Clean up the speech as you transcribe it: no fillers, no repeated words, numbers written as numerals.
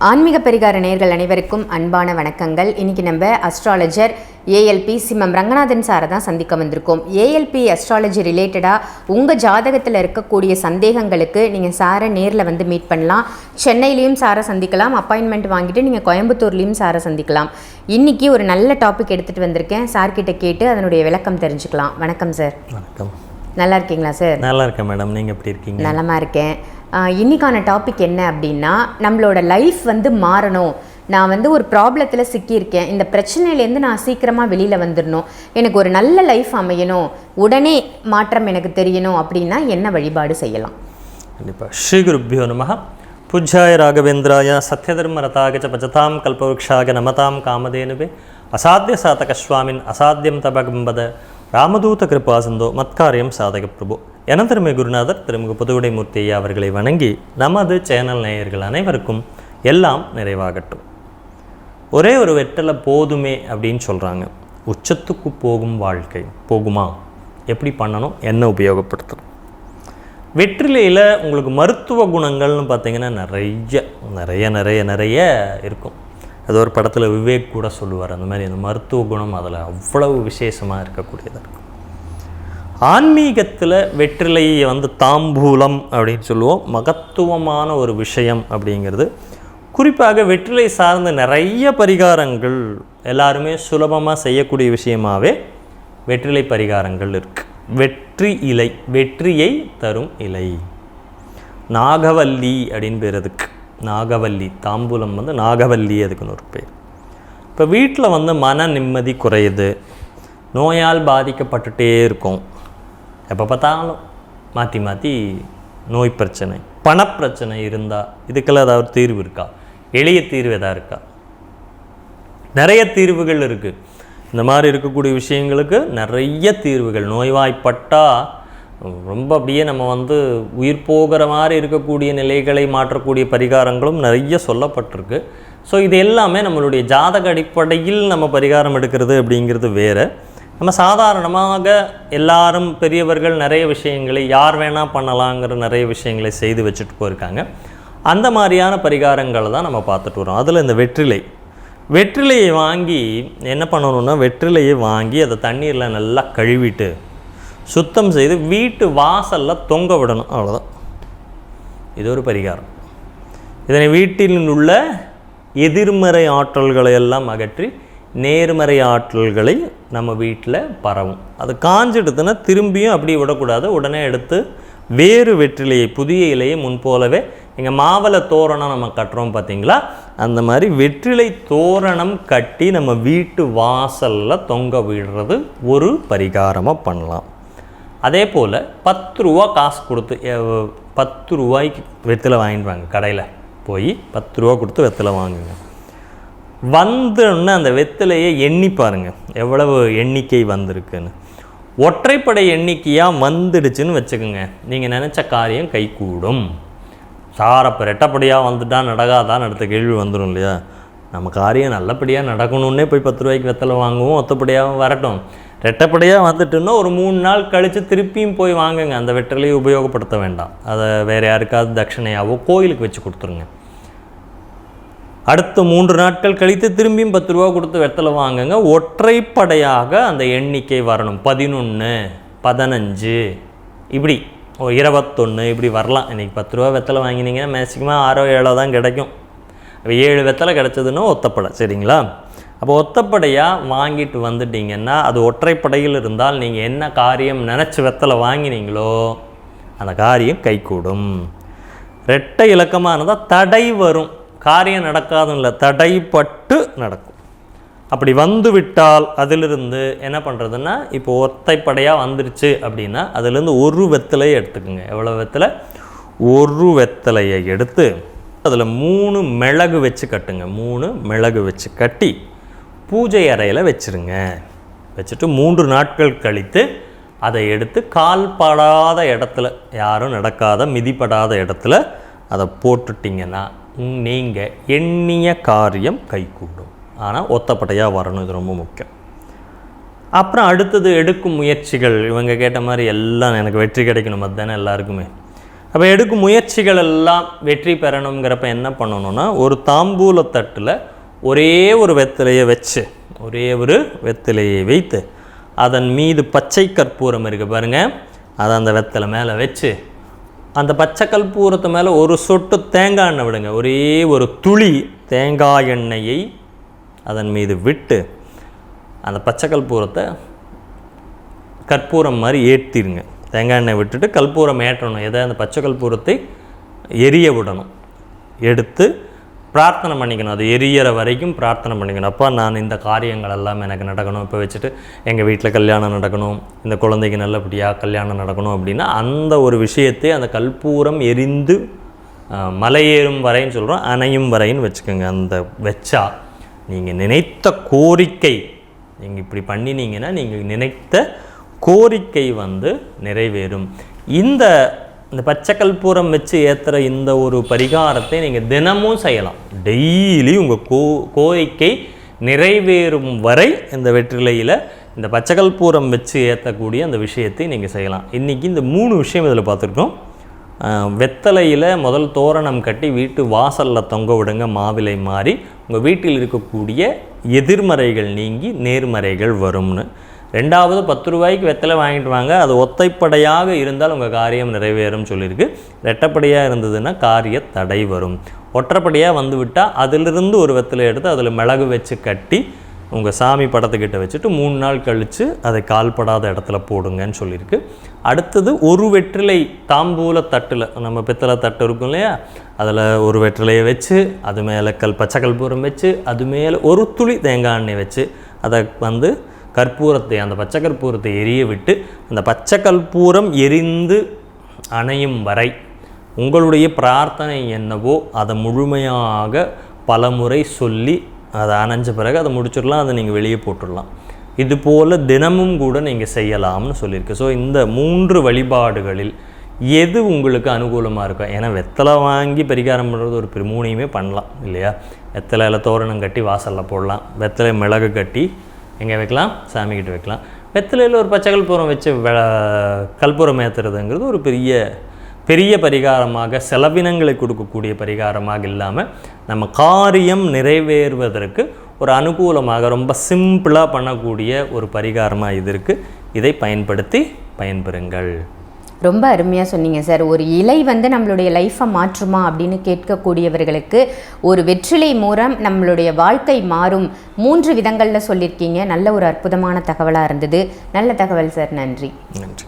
ஆன்மீக பரிகார நேயர்கள் அனைவருக்கும் அன்பான வணக்கங்கள். இன்றைக்கி நம்ம அஸ்ட்ராலஜர் ஏஎல்பி சிம்மம் ரங்கநாதன் சாரை தான் சந்திக்க வந்திருக்கோம். ஏஎல்பி அஸ்ட்ராலஜி ரிலேட்டடாக உங்கள் ஜாதகத்தில் இருக்கக்கூடிய சந்தேகங்களுக்கு நீங்கள் சாரை நேரில் வந்து மீட் பண்ணலாம். சென்னையிலையும் சாரை சந்திக்கலாம், அப்பாயின்மெண்ட் வாங்கிட்டு நீங்கள் கோயம்புத்தூர்லேயும் சாரை சந்திக்கலாம். இன்றைக்கி ஒரு நல்ல டாபிக் எடுத்துகிட்டு வந்திருக்கேன், சார்கிட்ட கேட்டு அதனுடைய விளக்கம் தெரிஞ்சுக்கலாம். வணக்கம் சார். வணக்கம். நல்லா இருக்கீங்களா சார்? நல்லா இருக்கேன் மேடம், நீங்கள் எப்படி இருக்கீங்க? நலமாக இருக்கேன். இன்றைக்கான டாபிக் என்ன அப்படின்னா, நம்மளோட லைஃப் வந்து மாறணும். நான் வந்து ஒரு ப்ராப்ளத்தில் சிக்கியிருக்கேன், இந்த பிரச்சனையிலேருந்து நான் சீக்கிரமாக வெளியில் வந்துடணும், எனக்கு ஒரு நல்ல லைஃப் அமையணும், உடனே மாற்றம் எனக்கு தெரியணும் அப்படின்னா என்ன வழிபாடு செய்யலாம்? கண்டிப்பாக. ஸ்ரீ குருப்பியோ நமஹ. பூஜ்யாய ராகவேந்திராய சத்யதர்ம ரதாகச்ச பஜதாம் கல்பவருக்ஷாக நமதாம் காமதேனுவே அசாத்திய சாதக ஸ்வாமின் அசாத்தியம் தபகம்பத ராமதூத கிருபா சிந்தோ மத்காரியம் சாதக பிரபு. என திருமை குருநாதர் திருமுக புதுவுடை மூர்த்தி ஐயா அவர்களை வணங்கி நமது சேனல் நேயர்கள் அனைவருக்கும் எல்லாம் நிறைவாகட்டும். ஒரே ஒரு வெற்றில போதுமே அப்படின்னு சொல்கிறாங்க. உச்சத்துக்கு போகும் வாழ்க்கை போகுமா? எப்படி பண்ணணும், என்ன உபயோகப்படுத்தணும்? வெற்றிலையில் உங்களுக்கு மருத்துவ குணங்கள்னு பார்த்தீங்கன்னா நிறைய இருக்கும். அது ஒரு படத்தில் விவேக் கூட சொல்லுவார், அந்த மாதிரி அந்த மருத்துவ குணம் அதில் அவ்வளவு விசேஷமாக இருக்கக்கூடியதாக இருக்கும். ஆன்மீகத்தில் வெற்றிலையை வந்து தாம்பூலம் அப்படின்னு சொல்லுவோம். மகத்துவமான ஒரு விஷயம் அப்படிங்கிறது. குறிப்பாக வெற்றிலை சார்ந்த நிறைய பரிகாரங்கள் எல்லாருமே சுலபமாக செய்யக்கூடிய விஷயமாகவே வெற்றிலை பரிகாரங்கள் இருக்குது. வெற்றி இலை, வெற்றியை தரும் இலை, நாகவல்லி அப்படின்னு பேர். அதுக்கு நாகவல்லி தாம்பூலம் வந்து நாகவல்லி, அதுக்குன்னு ஒரு பேர். இப்போ வீட்டில் வந்து மன நிம்மதி குறையுது, நோயால் பாதிக்கப்பட்டுட்டே இருக்கும், எப்போ பார்த்தாலும் மாற்றி மாற்றி நோய் பிரச்சனை, பணப்பிரச்சனை இருந்தால் இதுக்கெல்லாம் ஏதாவது தீர்வு இருக்கா? எளிய தீர்வு எதாவது இருக்கா? நிறைய தீர்வுகள் இருக்குது. இந்த மாதிரி இருக்கக்கூடிய விஷயங்களுக்கு நிறைய தீர்வுகள். நோய்வாய்ப்பட்டால் ரொம்ப அப்படியே நம்ம வந்து உயிர் போகிற மாதிரி இருக்கக்கூடிய நிலைகளை மாற்றக்கூடிய பரிகாரங்களும் நிறைய சொல்லப்பட்டிருக்கு. ஸோ இது எல்லாமே நம்மளுடைய ஜாதக அடிப்படையில் நம்ம பரிகாரம் எடுக்கிறது அப்படிங்கிறது வேறு. நம்ம சாதாரணமாக எல்லாரும் பெரியவர்கள் நிறைய விஷயங்களை யார் வேணால் பண்ணலாங்கிற நிறைய விஷயங்களை செய்து வச்சுட்டு போயிருக்காங்க. அந்த மாதிரியான பரிகாரங்களை தான் நம்ம பார்த்துட்டு வரோம். அதில் இந்த வெற்றிலையை வாங்கி என்ன பண்ணணுன்னா, வெற்றிலையை வாங்கி அதை தண்ணீரில் நல்லா கழுவிட்டு சுத்தம் செய்து வீட்டு வாசலில் தொங்க விடணும். அவ்வளோதான். இது ஒரு பரிகாரம். இதனை வீட்டில் உள்ள எதிர்மறை ஆற்றல்களை எல்லாம் அகற்றி நேர்மறை ஆற்றல்களை நம்ம வீட்டில் பரவும். அது காஞ்சிடுதுன்னா திரும்பியும் அப்படி விடக்கூடாது. உடனே எடுத்து வேறு வெற்றிலையை, புதிய இலையை முன்போலவே எங்கள் மாவளை தோரணம் நம்ம கட்டுறோம் பார்த்தீங்களா, அந்த மாதிரி வெற்றிலை தோரணம் கட்டி நம்ம வீட்டு வாசலில் தொங்க விடுறது ஒரு பரிகாரமாக பண்ணலாம். அதே போல் 10 ரூபா காசு கொடுத்து 10 ரூபாய்க்கு வெற்றிலை வாங்கிட்டு வாங்க. கடையில் போய் 10 ரூபா கொடுத்து வெற்றிலை வாங்குங்க. வந்தோடனே அந்த வெற்றிலையை எண்ணி பாருங்கள் எவ்வளவு எண்ணிக்கை வந்திருக்குன்னு. ஒற்றைப்படை எண்ணிக்கையாக வந்துடுச்சுன்னு வச்சுக்கோங்க, நீங்கள் நினச்ச காரியம் கைகூடும். சாரப்போ ரெட்டப்படியாக வந்துட்டால் நடக்காதான்னு அடுத்த கேள்வி வந்துடும் இல்லையா? நம்ம காரியம் நல்லபடியாக நடக்கணுன்னே போய் 10 ரூபாய்க்கு வெத்தலை வாங்குவோம். ஒத்தப்படியாகவும் வரட்டும், ரெட்டப்படியாக வந்துட்டுன்னா ஒரு 3 நாள் கழித்து திருப்பியும் போய் வாங்குங்க. அந்த வெற்றிலையை உபயோகப்படுத்த வேண்டாம். அதை வேறு யாருக்காவது தட்சணையாவோ கோயிலுக்கு வச்சு கொடுத்துருங்க. அடுத்த 3 நாட்கள் கழித்து திரும்பியும் 10 ரூபா கொடுத்து வெத்தலை வாங்குங்க. ஒற்றைப்படையாக அந்த எண்ணிக்கை வரணும். 11, 15, இப்படி 21 இப்படி வரலாம். இன்றைக்கி 10 ரூபா வெத்தலை வாங்கினீங்கன்னா மேக்சிமம் 6 7 தான் கிடைக்கும். 7 வெத்தலை கிடச்சதுன்னா ஒத்தப்படை. சரிங்களா? அப்போ ஒத்தப்படையாக வாங்கிட்டு வந்துட்டிங்கன்னா, அது ஒற்றைப்படையில் இருந்தால் நீங்கள் என்ன காரியம் நினச்சி வெத்தலை வாங்கினீங்களோ அந்த காரியம் கைகூடும். ரெட்டை இலக்கமாக இருந்தால் தடை வரும், காரியம் நடக்காதும் இல்லை, தடைப்பட்டு நடக்கும். அப்படி வந்து விட்டால் அதிலிருந்து என்ன பண்ணுறதுன்னா, இப்போ ஒத்தைப்படையாக வந்துருச்சு அப்படின்னா அதிலேருந்து ஒரு வெத்தலையை எடுத்துக்கோங்க. எவ்வளோ வெத்தலை? ஒரு வெத்தலையை எடுத்து அதில் 3 மிளகு வச்சு கட்டுங்க. 3 மிளகு வச்சு கட்டி பூஜை அறையில் வச்சுருங்க. வச்சுட்டு 3 நாட்கள் கழித்து அதை எடுத்து கால்படாத இடத்துல, யாரும் நடக்காத மிதிப்படாத இடத்துல அதை போட்டுட்டிங்கன்னா நீங்கள் எண்ணிய காரியம் கைகூடும். ஆனால் ஒத்தப்படையாக வரணும், இது ரொம்ப முக்கியம். அப்புறம் அடுத்தது எடுக்கும் முயற்சிகள். இவங்க கேட்ட மாதிரி எல்லாம் எனக்கு வெற்றி கிடைக்கணும், அதுதானே எல்லாருக்குமே. அப்போ எடுக்கும் முயற்சிகள் எல்லாம் வெற்றி பெறணுங்கிறப்ப என்ன பண்ணணும்னா, ஒரு தாம்பூலத்தட்டில் ஒரே ஒரு வெத்தலையை வைத்து அதன் மீது பச்சை கற்பூரம் இருக்குது பாருங்கள், அதை அந்த வெத்தலை மேலே வச்சு அந்த பச்சை கற்பூரத்து மேலே ஒரு சொட்டு தேங்காய் எண்ணெய் விடுங்க. ஒரே ஒரு துளி தேங்காய் எண்ணெயை அதன் மீது விட்டு அந்த பச்சை கற்பூரம் மாதிரி ஏற்றிடுங்க. தேங்காய் எண்ணெய் விட்டுட்டு கற்பூரம் ஏற்றணும். அந்த பச்சை கற்பூரத்தை எரிய விடணும். எடுத்து பிரார்த்தனை பண்ணிக்கணும். அது எரியற வரைக்கும் பிரார்த்தனை பண்ணிக்கணும். அப்போ நான் இந்த காரியங்கள் எல்லாம் எனக்கு நடக்கணும். இப்போ வச்சுட்டு எங்கள் வீட்டில் கல்யாணம் நடக்கணும், இந்த குழந்தைக்கு நல்லபடியாக கல்யாணம் நடக்கணும் அப்படின்னா அந்த ஒரு விஷயத்தை அந்த கற்பூரம் எரிந்து மலையேறும் வரைன்னு சொல்கிறோம், அணையும் வரைன்னு வச்சுக்கோங்க. அந்த வச்சா நீங்கள் நினைத்த கோரிக்கை, நீங்கள் இப்படி பண்ணினீங்கன்னா நீங்கள் நினைத்த கோரிக்கை நிறைவேறும். இந்த பச்சை கற்பூரம் வச்சு ஏற்றுற இந்த ஒரு பரிகாரத்தை நீங்கள் தினமும் செய்யலாம். டெய்லி உங்கள் கோரிக்கை நிறைவேறும் வரை இந்த வெற்றிலையில் இந்த பச்சை கற்பூரம் வச்சு ஏற்றக்கூடிய அந்த விஷயத்தை நீங்கள் செய்யலாம். இன்றைக்கி இந்த 3 விஷயம் இதில் பார்த்துருக்கோம். வெத்தலையில் முதல் தோரணம் கட்டி வீட்டு வாசலில் தொங்க விடுங்க, மாவிலை மாறி உங்கள் வீட்டில் இருக்கக்கூடிய எதிர்மறைகள் நீங்கி நேர்மறைகள் வரும்னு. 2வது 10 ரூபாய்க்கு வெத்தலை வாங்கிட்டு வாங்க, அது ஒத்தைப்படையாக இருந்தால் உங்கள் காரியம் நிறைவேறும் சொல்லியிருக்கு. ரெட்டைப்படையாக இருந்ததுன்னா காரிய தடை வரும். ஒற்றைப்படையாக வந்துவிட்டால் அதிலிருந்து ஒரு வெத்தலை எடுத்து அதில் மிளகு வச்சு கட்டி உங்கள் சாமி படத்துக்கிட்ட வச்சுட்டு 3 நாள் கழித்து அதை கால்படாத இடத்துல போடுங்கன்னு சொல்லியிருக்கு. அடுத்தது ஒரு வெற்றிலை தாம்பூல தட்டில், நம்ம பித்தளை தட்டு இருக்கும் இல்லையா, அதில் ஒரு வெற்றிலையை வச்சு அது மேலே பச்சை கற்பூரம் வச்சு அது மேலே ஒரு துளி தேங்காய் எண்ணெய் வச்சு அதை கற்பூரத்தை, அந்த பச்சை கற்பூரத்தை எரிய விட்டு அந்த பச்சை கற்பூரம் எரிந்து அணையும் வரை உங்களுடைய பிரார்த்தனை என்னவோ அதை முழுமையாக பலமுறை சொல்லி அதை அணைஞ்ச பிறகு அதை முடிச்சிடலாம், அதை நீங்கள் வெளியே போட்டுடலாம். இது போல் தினமும் கூட நீங்கள் செய்யலாம்னு சொல்லியிருக்கு. ஸோ இந்த 3 வழிபாடுகளில் எது உங்களுக்கு அனுகூலமாக இருக்கும்? ஏன்னா வெத்தலை வாங்கி பரிகாரம் பண்ணுறது ஒரு 3யுமே பண்ணலாம் இல்லையா? வெத்தலையில் தோரணம் கட்டி வாசலில் போடலாம், வெத்தலை மிளகு கட்டி எங்கே வைக்கலாம்? சாமிக்கிட்ட வைக்கலாம். வெத்தலையில் ஒரு பச்சை கற்பூரம் வச்சு கற்பூரம் ஏற்றுறதுங்கிறது ஒரு பெரிய பரிகாரமாக, செலவினங்களை கொடுக்கக்கூடிய பரிகாரமாக இல்லாமல் நம்ம காரியம் நிறைவேறுவதற்கு ஒரு அனுகூலமாக ரொம்ப சிம்பிளாக பண்ணக்கூடிய ஒரு பரிகாரமாக இது இருக்குது. இதை பயன்படுத்தி பயன்பெறுங்கள். ரொம்ப அருமையாக சொன்னீங்க சார். ஒரு இலை நம்மளுடைய லைஃப்பை மாற்றுமா அப்படின்னு கேட்கக்கூடியவர்களுக்கு ஒரு வெற்றிலை மூலம் நம்மளுடைய வாழ்க்கை மாறும் 3 விதங்களில் சொல்லியிருக்கீங்க. நல்ல ஒரு அற்புதமான தகவலாக இருந்தது. நல்ல தகவல் சார். நன்றி. நன்றி.